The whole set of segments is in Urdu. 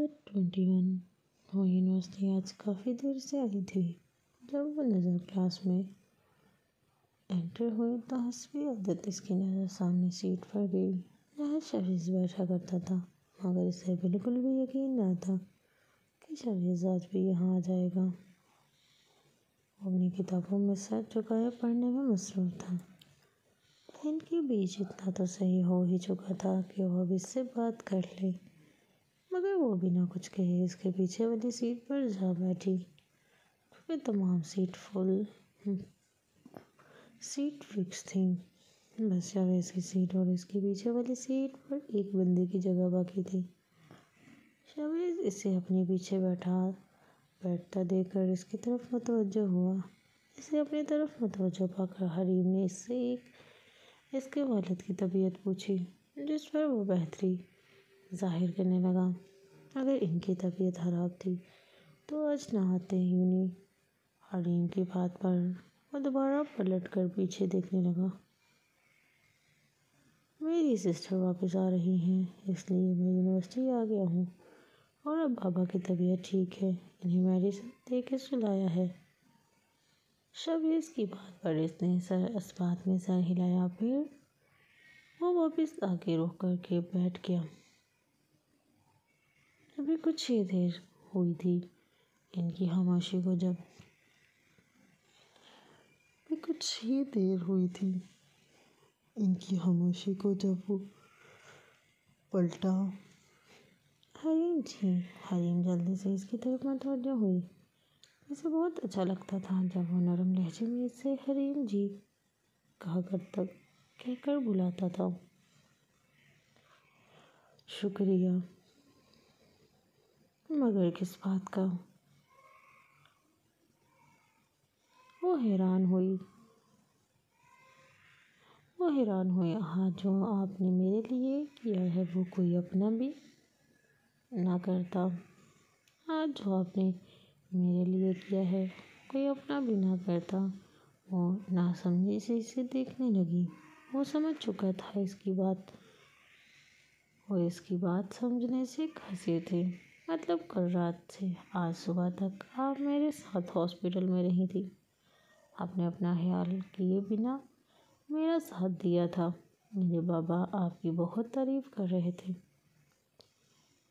21 وہ یونیورسٹی آج کافی دیر سے آئی تھی۔ جب وہ نظر کلاس میں انٹر ہوئی تو حسبِ عادت اس کی نظر سامنے سیٹ پر گئی جہاں شاہز بیٹھا کرتا تھا، مگر اسے بالکل بھی یقین نہ تھا کہ شاہز آج بھی یہاں آ جائے گا۔ وہ اپنی کتابوں میں سر جھکائے پڑھنے میں مصروف تھا۔ ان کے بیچ اتنا تو صحیح ہو ہی چکا تھا کہ وہ اب اس سے بات کر لے، مگر وہ بنا کچھ کہے اس کے پیچھے والی سیٹ پر جا بیٹھی کیونکہ تمام سیٹ فکس تھیں۔ بس شاہز کی سیٹ اور اس کے پیچھے والی سیٹ پر ایک بندے کی جگہ باقی تھی۔ شاہز اسے اپنے پیچھے بیٹھتا دیکھ کر اس کی طرف متوجہ ہوا۔ اسے اپنی طرف متوجہ پا کر حریم نے اس سے اس کے والد کی طبیعت پوچھی، جس پر وہ بہتری ظاہر کرنے لگا۔ اگر ان کی طبیعت خراب تھی تو آج نہ آتے یونی۔ حریم کی بات پر وہ دوبارہ پلٹ کر پیچھے دیکھنے لگا۔ میری سسٹر واپس آ رہی ہیں، اس لیے میں یونیورسٹی آ گیا ہوں، اور اب بابا کی طبیعت ٹھیک ہے، انہیں میڈیسن دے کے سلایا ہے۔ شاہز کی بات پر اس نے اس بات میں سر ہلایا، پھر وہ واپس آ کے رک کر کے بیٹھ گیا۔ ابھی کچھ ہی دیر ہوئی تھی ان کی خاموشی کو جب وہ پلٹا۔ حریم جی۔ حریم جلدی سے اس کی طرف متوجہ ہوئی۔ اسے بہت اچھا لگتا تھا جب وہ نرم لہجے میں اس سے حریم جی کہہ کر بلاتا تھا۔ شکریہ، مگر کس بات کا؟ وہ حیران ہوئی۔ آج جو آپ نے میرے لیے کیا ہے وہ کوئی اپنا بھی نہ کرتا۔ وہ ناسمجھی سے اسے دیکھنے لگی۔ وہ سمجھ چکا تھا وہ اس کی بات سمجھنے سے قاصر تھے۔ مطلب کل رات سے آج صبح تک آپ میرے ساتھ ہاسپٹل میں رہی تھی۔ آپ نے اپنا خیال کیے بنا میرا ساتھ دیا تھا۔ میرے بابا آپ کی بہت تعریف کر رہے تھے،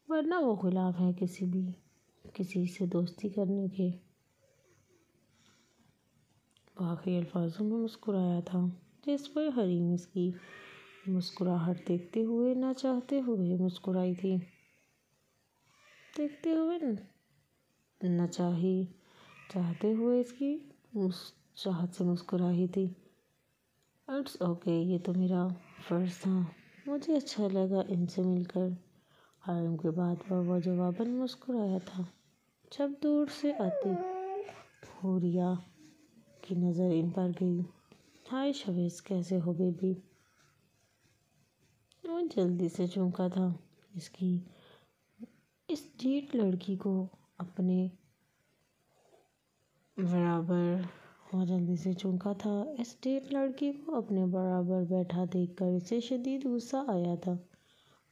ورنہ وہ خلاف ہیں کسی سے دوستی کرنے کے۔ وہ آخری الفاظوں میں مسکرایا تھا، جس پر حریم اس کی مسکراہٹ دیکھتے ہوئے نہ چاہتے ہوئے مسکرائی تھی۔ چاہتے ہوئے اس کی چاہت سے مسکرائی تھی۔ اٹس اوکے، یہ تو میرا فرض تھا۔ مجھے اچھا لگا ان سے مل کر۔ حریم کی بات پر وہ جواباً مسکرایا تھا جب دور سے آتی حوریہ کی نظر ان پر گئی۔ ہائے شاہز، کیسے ہو بیبی؟ وہ جلدی سے چونکا تھا۔ اس ڈھیٹ لڑکی کو اپنے برابر بیٹھا دیکھ کر اسے شدید غصہ آیا تھا۔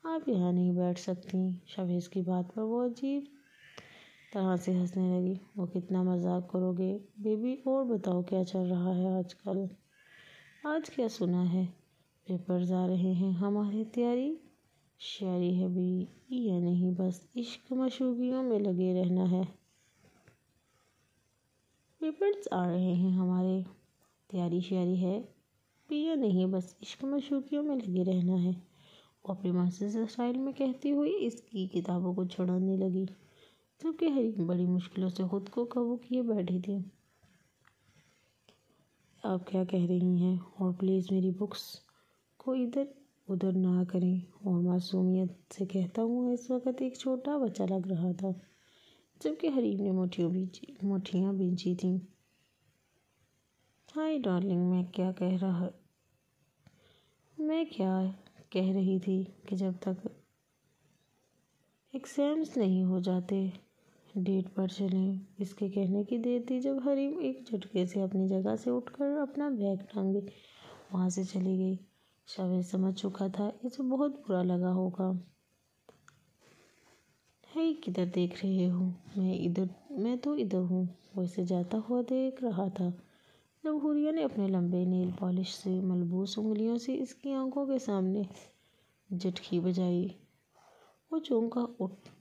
آپ یہاں نہیں بیٹھ سکتیں۔ شاہز کی بات پر وہ عجیب طرح سے ہنسنے لگی۔ وہ کتنا مذاق کرو گے بیبی، اور بتاؤ کیا چل رہا ہے آج کل؟ آج کیا سنا ہے؟ پیپرز آ رہے ہیں، ہماری تیاری شیاری ہے بھی یا نہیں، بس عشق معشوقیوں میں لگے رہنا ہے۔ پیپرز آ رہے ہیں، ہماری تیاری شیاری ہے بھی یا نہیں، بس عشق معشوقیوں میں لگے رہنا ہے، وہ اپنی معزز اسٹائل میں کہتی ہوئی اس کی کتابوں کو چھڑانے لگی، جبکہ حریم بڑی مشکلوں سے خود کو قابو کیے بیٹھی تھی۔ آپ کیا کہہ رہی ہیں؟ اور پلیز میری بکس کو ادھر ادھر نہ کریں۔ اور معصومیت سے کہتا ہوں، اس وقت ایک چھوٹا بچہ لگ رہا تھا، جبکہ حریم نے مٹھیاں بھینجی تھیں۔ ہائے ڈارلنگ، میں کیا کہہ رہی تھی کہ جب تک ایگزامز نہیں ہو جاتے ڈیٹ پر چلیں۔ اس کے کہنے کی دیر تھی جب حریم ایک جھٹکے سے اپنی جگہ سے اٹھ کر اپنا بیگ ٹانگے وہاں سے چلی گئی۔ شاہز سمجھ چکا تھا اسے بہت برا لگا ہوگا۔ ہے کدھر دیکھ رہے ہو؟ میں تو ادھر ہوں۔ وہ اسے جاتا ہوا دیکھ رہا تھا جب حوریہ نے اپنے لمبے نیل پالش سے ملبوس انگلیوں سے اس کی آنکھوں کے سامنے جھٹکی بجائی۔ وہ چونکا اٹھے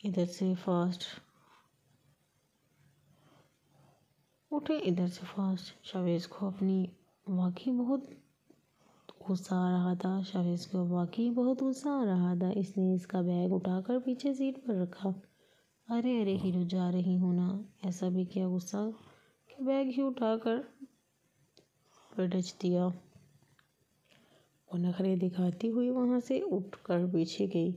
ادھر سے فاسٹ۔ شاویز کو واقعی بہت غصہ آ رہا تھا۔ اس نے اس کا بیگ اٹھا کر پیچھے سیٹ پر رکھا۔ ارے ہیرو، جا رہی ہوں نا۔ ایسا بھی کیا غصہ کہ بیگ ہی اٹھا کر پلٹ دیا۔ وہ نخرے دکھاتی ہوئی وہاں سے اٹھ کر پیچھے گئی۔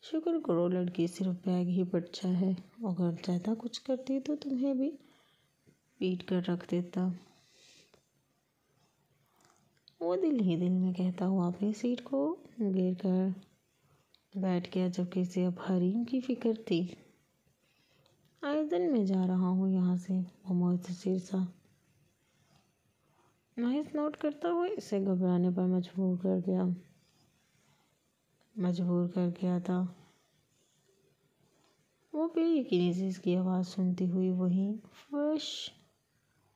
شکر کرو لڑکی صرف بیگ ہی پلٹا ہے، اگر زیادہ کچھ کرتی تو تمہیں بھی پیٹ کر رکھ دیتا۔ وہ دل ہی دل میں کہتا ہوا اپنی سیٹ کو گیر کر بیٹھ گیا، جبکہ اسے اب حریم کی فکر تھی۔ میں جا رہا ہوں یہاں سے، وہ محض نوٹ کرتا ہوا اسے گھبرانے پر مجبور کر گیا تھا۔ وہ بے یقینی سے اس کی آواز سنتی ہوئی وہیں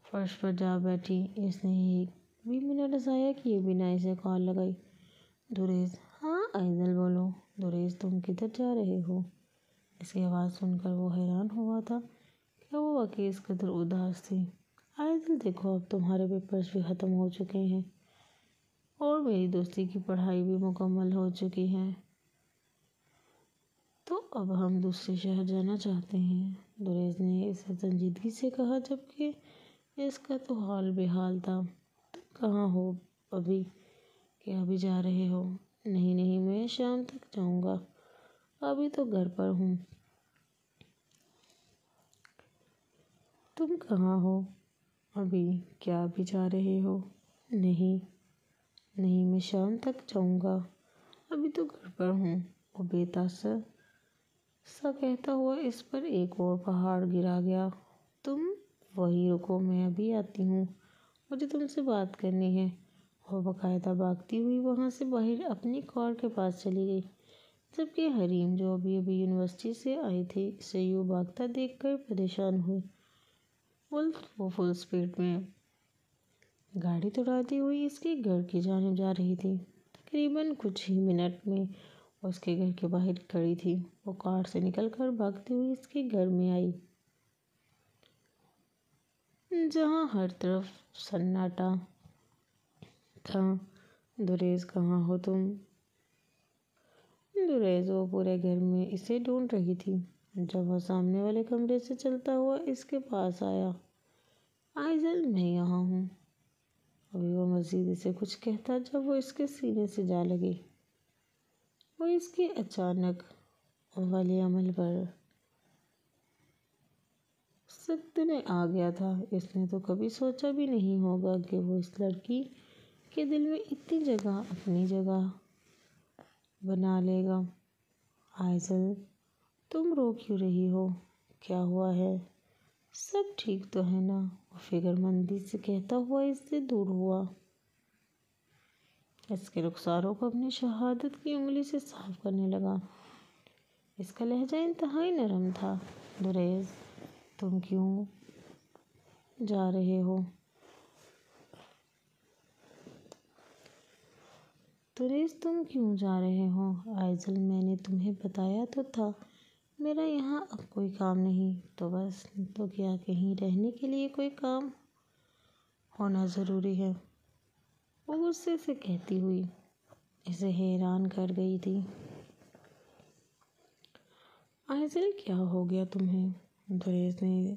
فرش پر جا بیٹھی۔ اس نے ایک بھی منٹ ضائع کیے بنا اسے کال لگائی۔ دریز، ہاں آئزل بولو۔ دریز، تم کدھر جا رہے ہو؟ اس کی آواز سن کر وہ حیران ہوا تھا کہ وہ واقعی اس قدر اداس تھی۔ آئزل دیکھو، اب تمہارے پیپرز بھی ختم ہو چکے ہیں اور میری دوستی کی پڑھائی بھی مکمل ہو چکی ہے، تو اب ہم دوسرے شہر جانا چاہتے ہیں۔ دریز نے اسے سنجیدگی سے کہا، جبکہ اس کا تو حال بے حال تھا۔ تم کہاں ہو ابھی کہ ابھی جا رہے ہو؟ نہیں، میں شام تک جاؤں گا، ابھی تو گھر پر ہوں۔ تم کہاں ہو ابھی؟ کیا ابھی جا رہے ہو؟ نہیں، میں شام تک جاؤں گا، ابھی تو گھر پر ہوں۔ وہ بے تاثر سا کہتا ہوا اس پر ایک اور پہاڑ گرا گیا۔ تم وہیں رکو، میں ابھی آتی ہوں، مجھے تم سے بات کرنی ہے۔ وہ باقاعدہ بھاگتی ہوئی وہاں سے باہر اپنی کار کے پاس چلی گئی، جبکہ حریم، جو ابھی یونیورسٹی سے آئی تھی، اسے یوں بھاگتا دیکھ کر پریشان ہوئی۔ وہ فل سپیڈ میں گاڑی دوڑاتی ہوئی اس کے گھر کی جانب جا رہی تھی۔ تقریباً کچھ ہی منٹ میں وہ اس کے گھر کے باہر کھڑی تھی۔ وہ کار سے نکل کر بھاگتی ہوئی اس کے گھر میں آئی، جہاں ہر طرف سناٹا تھا۔ دریز، کہاں ہو تم؟ دریز، وہ پورے گھر میں اسے ڈھونڈ رہی تھی۔ جب وہ سامنے والے کمرے سے چلتا ہوا اس کے پاس آیا۔ آئزل، میں یہاں ہوں۔ ابھی وہ مزید اسے کچھ کہتا جب وہ اس کے سینے سے جا لگی۔ وہ اس کے اچانک والے عمل پر صدمے آ گیا تھا۔ اس نے تو کبھی سوچا بھی نہیں ہوگا کہ وہ اس لڑکی کے دل میں اتنی اپنی جگہ بنا لے گا۔ آئزل، تم رو کیوں رہی ہو؟ کیا ہوا ہے؟ سب ٹھیک تو ہے نا؟ وہ فکر مندی سے کہتا ہوا اس سے دور ہوا۔ اس کے رخساروں کو اپنی شہادت کی انگلی سے صاف کرنے لگا۔ اس کا لہجہ انتہائی نرم تھا۔ دریز، تم کیوں جا رہے ہو؟ آئزل، میں نے تمہیں بتایا تو تھا میرا یہاں اب کوئی کام نہیں، تو کیا کہیں رہنے کے لیے کوئی کام ہونا ضروری ہے؟ وہ غصے سے کہتی ہوئی اسے حیران کر گئی تھی۔ آئزل، کیا ہو گیا تمہیں؟ دریز نے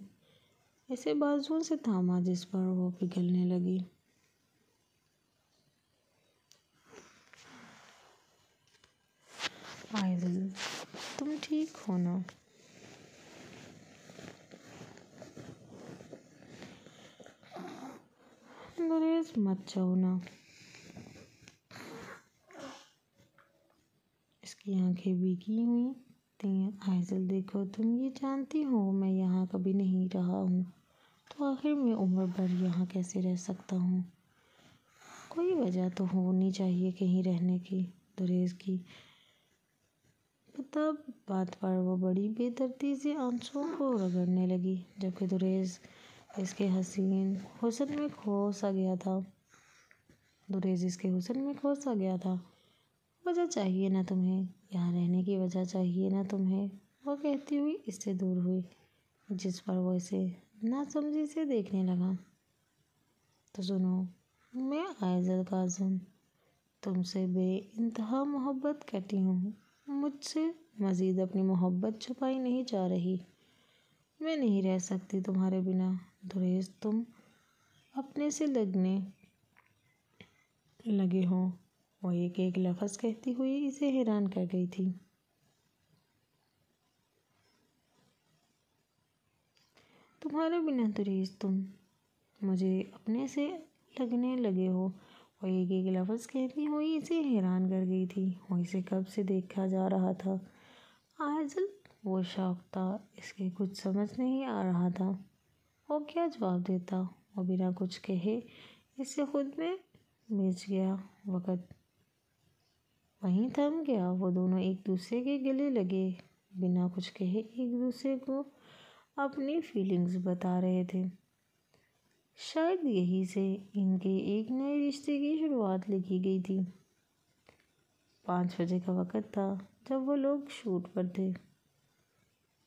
اسے بازوؤں سے تھاما، جس پر وہ پگھلنے لگی۔ آئزل، تم ٹھیک ہو نا؟ دریز، مت جاؤ نا۔ اس کی آنکھیں بھیگی ہوئی تھیں۔ آئزل، دیکھو، تم یہ جانتی ہو میں یہاں کبھی نہیں رہا ہوں، تو آخر میں عمر بھر یہاں کیسے رہ سکتا ہوں؟ کوئی وجہ تو ہونی چاہیے کہیں رہنے کی۔ دریز کی تب بات پر وہ بڑی بے ترتیب سے آنسوؤں کو رگڑنے لگی، جبکہ دریز اس کے حسین حسن میں کھو سا گیا تھا۔ وجہ چاہیے نا تمہیں، یہاں رہنے کی وجہ چاہیے نا تمہیں، وہ کہتی ہوئی اس سے دور ہوئی، جس پر وہ اسے ناسمجھی سے دیکھنے لگا۔ تو سنو، میں عائض کاظم تم سے بے انتہا محبت کرتی ہوں، مجھ سے مزید اپنی محبت چھپائی نہیں جا رہی، میں نہیں رہ سکتی تمہارے بنا۔ دریز تم اپنے سے لگنے لگے ہو، وہ ایک ایک لفظ کہتی ہوئی اسے حیران کر گئی تھی۔ تمہارے بنا دریز تم مجھے اپنے سے لگنے لگے ہو، وہ ایک ایک لفظ کہتی ہوئی اسے حیران کر گئی تھی۔ وہ اسے کب سے دیکھا جا رہا تھا، عائض وہ شوق تھا، اس کے کچھ سمجھ نہیں آ رہا تھا، وہ کیا جواب دیتا۔ وہ بنا کچھ کہے اس سے خود میں بھیج گیا۔ وقت وہیں تھم گیا، وہ دونوں ایک دوسرے کے گلے لگے بنا کچھ کہے ایک دوسرے کو اپنی فیلنگز بتا رہے تھے۔ شاید یہیں سے ان کے ایک نئے رشتے کی شروعات لکھی گئی تھی۔ 5 بجے کا وقت تھا جب وہ لوگ شوٹ پر تھے۔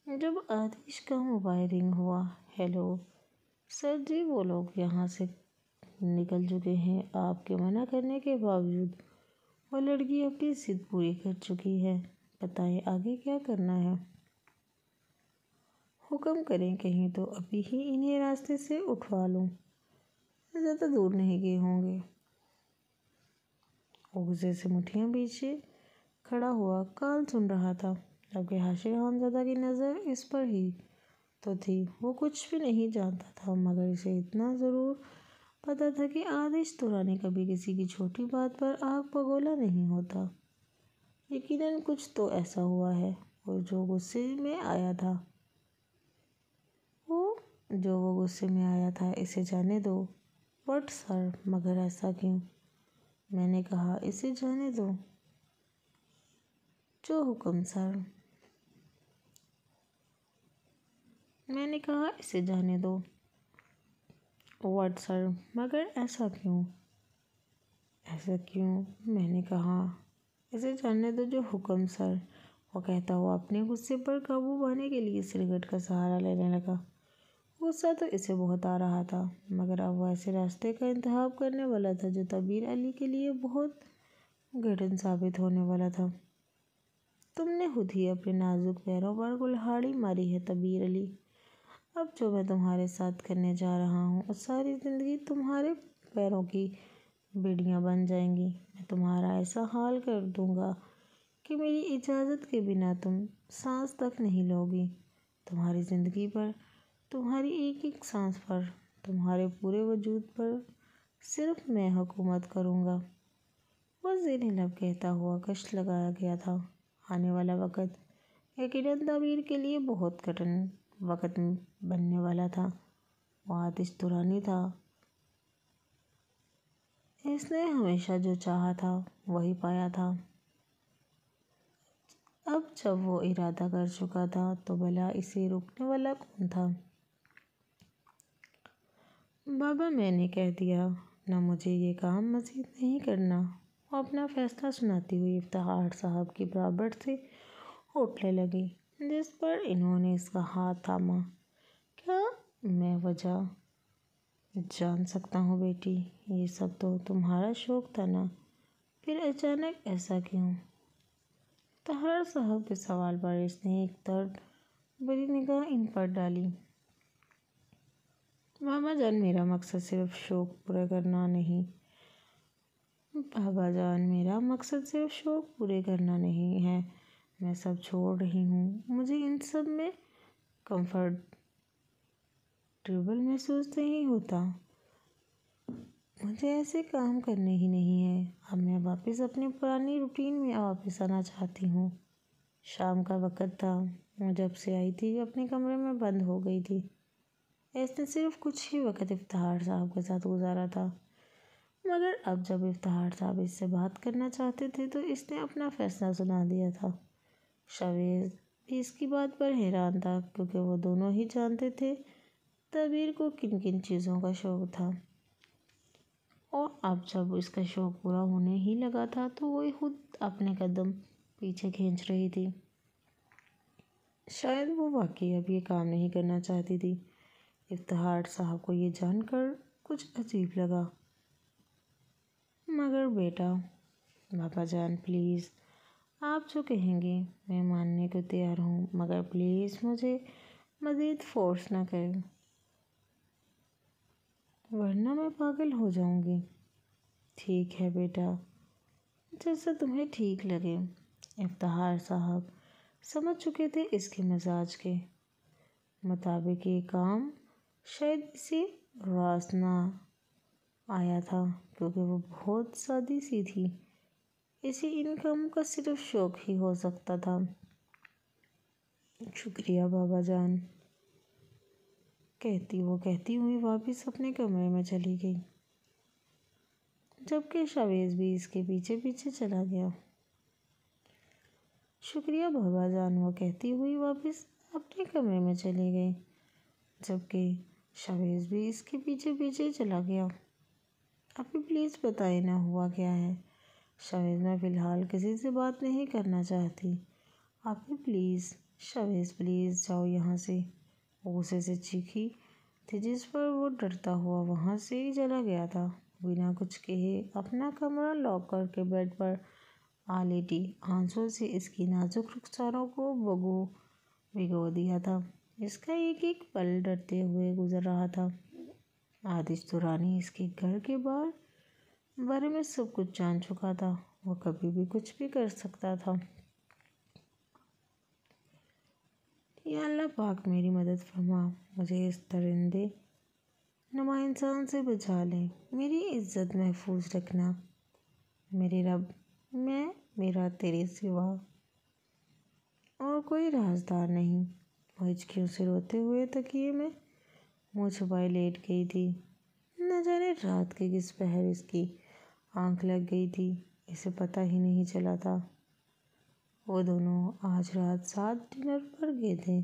جب آتش کا موبائل رنگ ہوا، ہیلو سر جی، وہ لوگ یہاں سے نکل چکے ہیں، آپ کے منع کرنے کے باوجود وہ لڑکی اپنی ضد پوری کر چکی ہے، بتائیں آگے کیا کرنا ہے؟ حکم کریں، کہیں تو ابھی ہی انہیں راستے سے اٹھوا لوں، زیادہ دور نہیں گئے ہوں گے۔ وہ غصے سے مٹھیاں پیچھے کھڑا ہوا کال سن رہا تھا، جبکہ حاشر خانزادہ کی نظر اس پر ہی تو تھی۔ وہ کچھ بھی نہیں جانتا تھا، مگر اسے اتنا ضرور پتہ تھا کہ آتش تورانی کبھی کسی کی چھوٹی بات پر آگ بگولا نہیں ہوتا۔ یقیناً کچھ تو ایسا ہوا ہے جو غصے میں آیا تھا، اسے جانے دو۔ بٹ سر، مگر ایسا کیوں؟ میں نے کہا اسے جانے دو۔ جو حکم سر۔ میں نے کہا اسے جانے دو۔ وٹ سر، مگر ایسا کیوں؟ میں نے کہا اسے جانے دو۔ جو حکم سر، وہ کہتا ہوا اپنے غصے پر قابو پانے کے لیے سگریٹ کا سہارا لینے لگا۔ غصہ تو اسے بہت آ رہا تھا، مگر اب وہ ایسے راستے کا انتخاب کرنے والا تھا جو طویل علی کے لیے بہت کٹھن ثابت ہونے والا تھا۔ تم نے خود ہی اپنے نازک پیروں پر کلہاڑی ماری ہے طویل علی، اب جو میں تمہارے ساتھ کرنے جا رہا ہوں، وہ ساری زندگی تمہارے پیروں کی بیڑیاں بن جائیں گی۔ میں تمہارا ایسا حال کر دوں گا کہ میری اجازت کے بنا تم سانس تک نہیں لوگی۔ تمہاری زندگی پر، تمہاری ایک ایک سانس پر، تمہارے پورے وجود پر صرف میں حکومت کروں گا۔ وہ زیر لب کہتا ہوا کش لگایا گیا تھا۔ آنے والا وقت یقیناً تعبیر کے لیے بہت کٹھن وقت بننے والا تھا۔ وہ آتش تورانی تھا، اس نے ہمیشہ جو چاہا تھا وہی پایا تھا۔ اب جب وہ ارادہ کر چکا تھا تو بھلا اسے روکنے والا کون تھا؟ بابا، میں نے کہہ دیا نا مجھے یہ کام مزید نہیں کرنا۔ وہ اپنا فیصلہ سناتی ہوئی افتخار صاحب کی براپٹ سے اٹھنے لگی، جس پر انہوں نے اس کا ہاتھ تھاما۔ کیا میں وجہ جان سکتا ہوں بیٹی؟ یہ سب تو تمہارا شوق تھا نا، پھر اچانک ایسا کیوں؟ افتخار صاحب کے سوال پر اس نے ایک طرف بری نگاہ ان پر ڈالی۔ بابا جان، میرا مقصد صرف شوق پورے کرنا نہیں ہے، میں سب چھوڑ رہی ہوں۔ مجھے ان سب میں کمفرٹیبل محسوس نہیں ہوتا، مجھے ایسے کام کرنے ہی نہیں ہیں۔ اب میں واپس اپنے پرانی روٹین میں واپس آنا چاہتی ہوں۔ شام کا وقت تھا، وہ جب سے آئی تھی اپنے کمرے میں بند ہو گئی تھی۔ اس نے صرف کچھ ہی وقت افتخار صاحب کے ساتھ گزارا تھا، مگر اب جب افتخار صاحب اس سے بات کرنا چاہتے تھے تو اس نے اپنا فیصلہ سنا دیا تھا۔ شاویز بھی اس کی بات پر حیران تھا کیونکہ وہ دونوں ہی جانتے تھے تعبیر کو کن کن چیزوں کا شوق تھا، اور اب جب اس کا شوق پورا ہونے ہی لگا تھا تو وہ خود اپنے قدم پیچھے کھینچ رہی تھی۔ شاید وہ واقعی اب یہ کام نہیں کرنا چاہتی تھی۔ افتخار صاحب کو یہ جان کر کچھ عجیب لگا۔ مگر بیٹا، بابا جان پلیز، آپ جو کہیں گے میں ماننے کو تیار ہوں، مگر پلیز مجھے مزید فورس نہ کریں ورنہ میں پاگل ہو جاؤں گی۔ ٹھیک ہے بیٹا، جیسا تمہیں ٹھیک لگے۔ افتخار صاحب سمجھ چکے تھے اس کے مزاج کے مطابق یہ کام شاید اسے راس نہ آیا تھا کیونکہ وہ بہت سادی سی تھی۔ اسے ان کاموں کا صرف شوق ہی ہو سکتا تھا۔ شکریہ بابا جان، کہتی ہوئی واپس اپنے کمرے میں چلی گئی، جبکہ شاویز بھی اس کے پیچھے پیچھے چلا گیا۔ شکریہ بابا جان، وہ کہتی ہوئی واپس اپنے کمرے میں چلی گئی، جبکہ شاویز بھی اس کے پیچھے پیچھے چلا گیا۔ ابھی پلیز بتائیں نہ ہوا کیا ہے؟ شاویز، میں فی الحال کسی سے بات نہیں کرنا چاہتی۔ ابھی پلیز، شاویز پلیز جاؤ یہاں سے، وہ غصے سے چیخی تھی جس پر وہ ڈرتا ہوا وہاں سے ہی چلا گیا تھا۔ بنا کچھ کہے اپنا کمرہ لاک کر کے بیڈ پر آ لیٹی، آنسوں سے اس کی نازک رخساروں کو بھگو دیا تھا۔ اس کا ایک ایک پل ڈرتے ہوئے گزر رہا تھا۔ آتش دورانی اس کے گھر کے بارے میں سب کچھ جان چکا تھا، وہ کبھی بھی کچھ بھی کر سکتا تھا۔ یا اللہ پاک میری مدد فرما، مجھے اس درندے نما انسان سے بچا لے، میری عزت محفوظ رکھنا میرے رب، میرا تیرے سوا اور کوئی رازدار نہیں۔ وہ ہچکیوں سے روتے ہوئے تکیے میں منہ چھپائے لیٹ گئی تھی۔ نہ جانے رات کے کس پہر اس کی آنکھ لگ گئی تھی، اسے پتہ ہی نہیں چلا تھا۔ وہ دونوں آج رات ساتھ ڈنر پر گئے تھے۔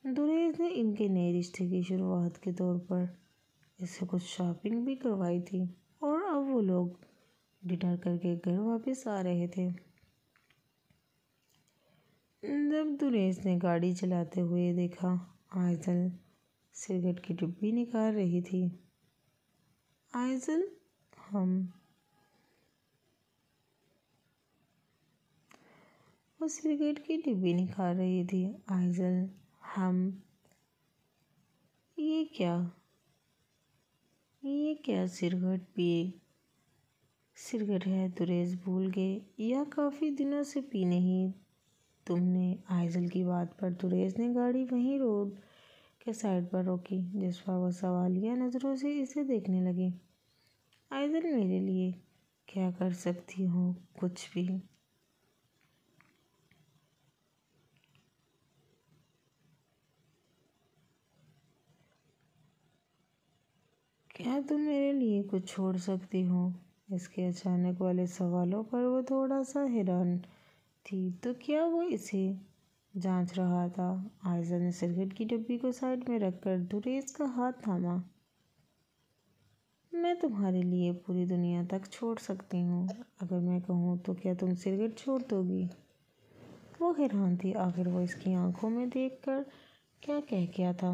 دریز نے ان کے نئے رشتے کی شروعات کے طور پر اس سے کچھ شاپنگ بھی کروائی تھی، اور اب وہ لوگ ڈنر کر کے گھر واپس آ رہے تھے۔ جب دریز نے گاڑی چلاتے ہوئے دیکھا، آئزل سگریٹ کی ڈبی نکال رہی تھی۔ آئزل، وہ سگریٹ کی ڈبی نکال رہی تھی۔ آئزل، یہ کیا سگریٹ ہے دریز بھول گئے، یا کافی دنوں سے پی نہیں تم نے؟ آئزل کی بات پر دریز نے گاڑی وہیں روڈ کے سائڈ پر روکی، جس پر وہ سوالیہ نظروں سے اسے دیکھنے لگی۔ آئزل، میرے لیے کیا کر سکتی ہو؟ کچھ بھی۔ کیا تم میرے لیے کچھ چھوڑ سکتی ہو؟ اس کے اچانک والے سوالوں پر وہ تھوڑا سا حیران تھی، تو کیا وہ اسے جانچ رہا تھا؟ آئزل نے سگریٹ کی ڈبی کو سائڈ میں رکھ کر دریز کا ہاتھ تھاما۔ میں تمہارے لیے پوری دنیا تک چھوڑ سکتی ہوں، اگر میں کہوں تو کیا تم سگریٹ چھوڑ دو گی؟ وہ حیران تھی، آخر وہ اس کی آنکھوں میں دیکھ کر کیا کہہ گیا تھا،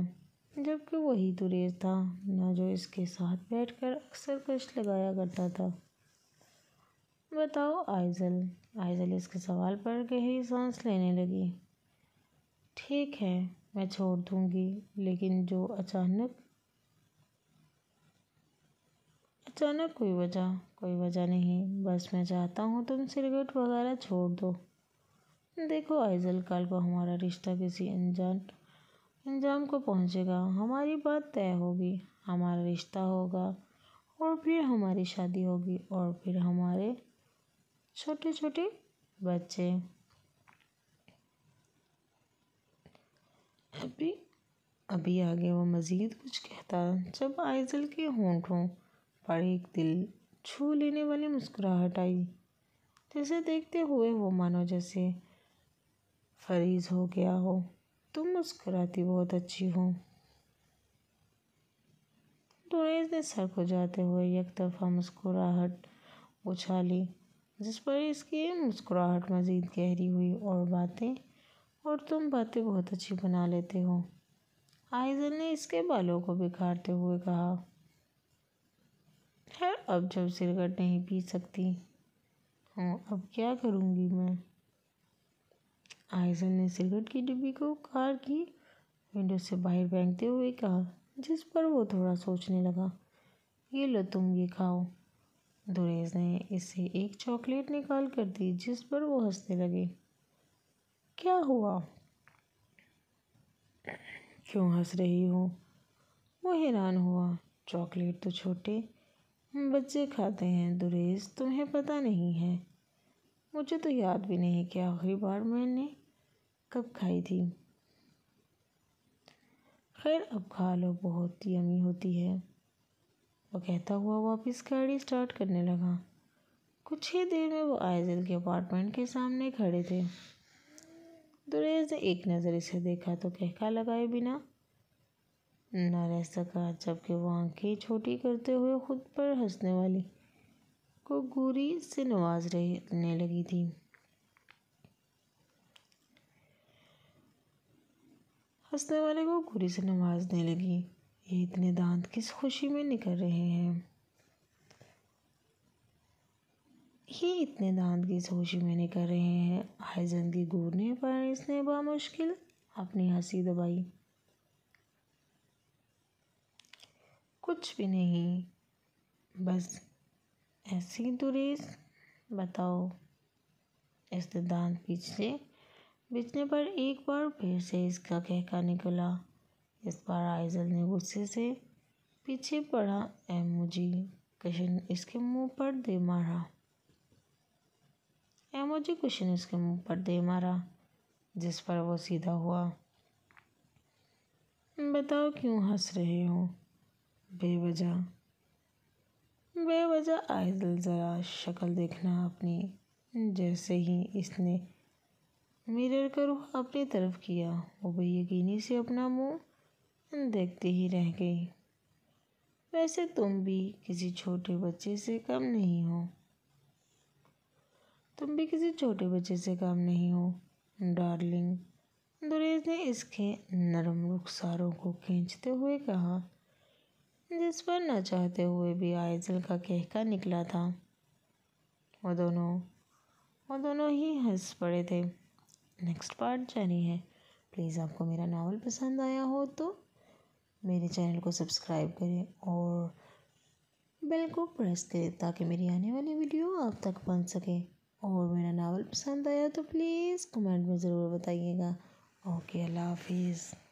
جبکہ وہی دریز تھا نا جو اس کے ساتھ بیٹھ کر اکثر گشت لگایا کرتا تھا۔ بتاؤ آئزل۔ آئزل اس کے سوال پر گہری سانس لینے لگی۔ ٹھیک ہے، میں چھوڑ دوں گی، لیکن جو اچانک کوئی وجہ نہیں، بس میں چاہتا ہوں تم سگریٹ وغیرہ چھوڑ دو۔ دیکھو آئزل، کل کو ہمارا رشتہ کسی انجام کو پہنچے گا، ہماری بات طے ہوگی، ہمارا رشتہ ہوگا، اور پھر ہماری شادی ہوگی، اور پھر ہمارے چھوٹے چھوٹے بچے۔ ابھی آگے وہ مزید کچھ کہتا جب آئزل کے ہونٹوں پر ایک دل چھو لینے والی مسکراہٹ آئی، جسے دیکھتے ہوئے وہ مانو جیسے فریز ہو گیا ہو۔ تم مسکراتی بہت اچھی ہو۔ دریس نے سر کو جاتے ہوئے یک طرفہ مسکراہٹ اچھالی، جس پر اس کی مسکراہٹ مزید گہری ہوئی۔ اور تم باتیں بہت اچھی بنا لیتے ہو، آئزل نے اس کے بالوں کو بکھارتے ہوئے کہا۔ خیر اب جب سگریٹ نہیں پی سکتی ہوں اب کیا کروں گی میں؟ آئزل نے سگریٹ کی ڈبی کو کار کی ونڈو سے باہر پھینکتے ہوئے کہا، جس پر وہ تھوڑا سوچنے لگا۔ یہ لو تم یہ کھاؤ۔ دریس نے اسے ایک چاکلیٹ نکال کر دی، جس پر وہ ہنسنے لگے۔ کیا ہوا؟ کیوں ہنس رہی ہو؟ وہ حیران ہوا۔ چاکلیٹ تو چھوٹے بچے کھاتے ہیں دریس، تمہیں پتہ نہیں ہے؟ مجھے تو یاد بھی نہیں کہ آخری بار میں نے کب کھائی تھی۔ خیر اب کھا لو، بہت یمی ہوتی ہے، وہ کہتا ہوا واپس گاڑی سٹارٹ کرنے لگا۔ کچھ ہی دیر میں وہ آئزل کے اپارٹمنٹ کے سامنے کھڑے تھے۔ دریس نے ایک نظر اسے دیکھا تو کہکا لگائے بنا نہ رہ سکا، جبکہ وہ آنکھیں چھوٹی کرتے ہوئے خود پر ہنسنے والی کو گوری سے نوازنے لگی تھی۔ یہ اتنے دانت کس خوشی میں نکل رہے ہیں؟ آئزل کی گورنے پر اس نے بامشکل اپنی ہنسی دبائی۔ کچھ بھی نہیں، بس ایسے ہی دریس، بتاؤ۔ اس نے دانت بیچنے پر ایک بار پھر سے اس کا کہکا نکلا۔ اس بار آئزل نے غصے سے پیچھے پڑا ایموجی کشن اس کے منہ پر دے مارا، جس پر وہ سیدھا ہوا۔ بتاؤ کیوں ہنس رہے ہو؟ بے وجہ آئزل ذرا شکل دیکھنا اپنی۔ جیسے ہی اس نے مرر کا رخ اپنی طرف کیا، وہ بے یقینی سے اپنا منہ دیکھتے ہی رہ گئی۔ ویسے تم بھی کسی چھوٹے بچے سے کم نہیں ہو ڈارلنگ، دریس نے اس کے نرم رخساروں کو کھینچتے ہوئے کہا، جس پر نہ چاہتے ہوئے بھی آئزل کا کہکا نکلا تھا۔ وہ دونوں ہی ہنس پڑے تھے۔ نیکسٹ پارٹ جاری ہے۔ پلیز آپ کو میرا ناول پسند آیا ہو تو میرے چینل کو سبسکرائب کریں اور بیل کو پریس کریں تاکہ میری آنے والی ویڈیو آپ تک پہنچ سکے۔ اور میرا ناول پسند آیا تو پلیز کمنٹ میں ضرور بتائیے گا۔ اوکے، اللہ حافظ۔